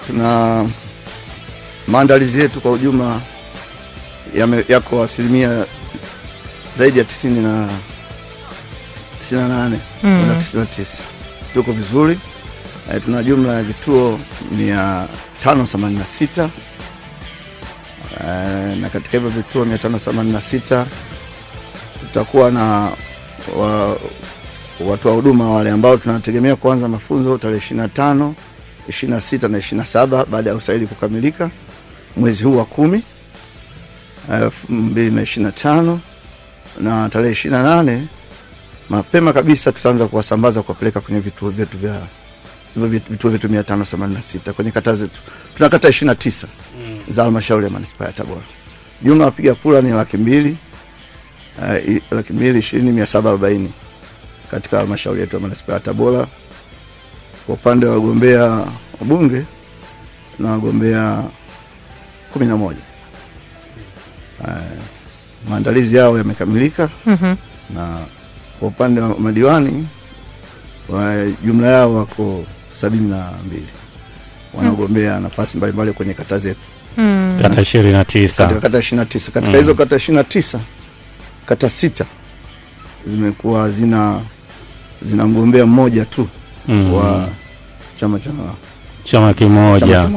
Tuna maandalizi yetu kwa ujumla yako asilimia zaidi ya 98 na 99. Tuko vizuri. Tuna jumla ya vituo 586. Na katika hivyo vituo 586 tutakuwa na watu wa huduma wale ambao tunategemea kuanza mafunzo tarehe 25, 26 na 27 baada ya usaili kukamilika mwezi huu wa 10 2025, na tarehe 28 mapema kabisa tutaanza kuwasambaza kuwapeleka kwenye vituo vyetu 586 kwenye kata zetu. Tuna kata 29 za halmashauri ya manispaa ya Tabora. Jumla wapiga kura ni 220,740 katika halmashauri yetu ya manispaa ya Tabora. Kwa upande wa wagombea wabunge tuna wagombea 11. Maandalizi yao yamekamilika. Na kwa upande wa madiwani wa jumla yao wako 72 wanagombea nafasi mbalimbali kwenye kata zetu. Kata 29. Katika kata 29. Katika hizo kata 29, kata 6 zimekuwa zina mgombea mmoja tu wa chama kimoja.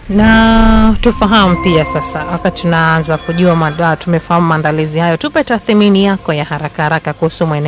Na tufahamu pia sasa, wakati tunaanza kujua tumefahamu maandalizi hayo, tupe tathmini yako ya haraka kuhusu mwenendo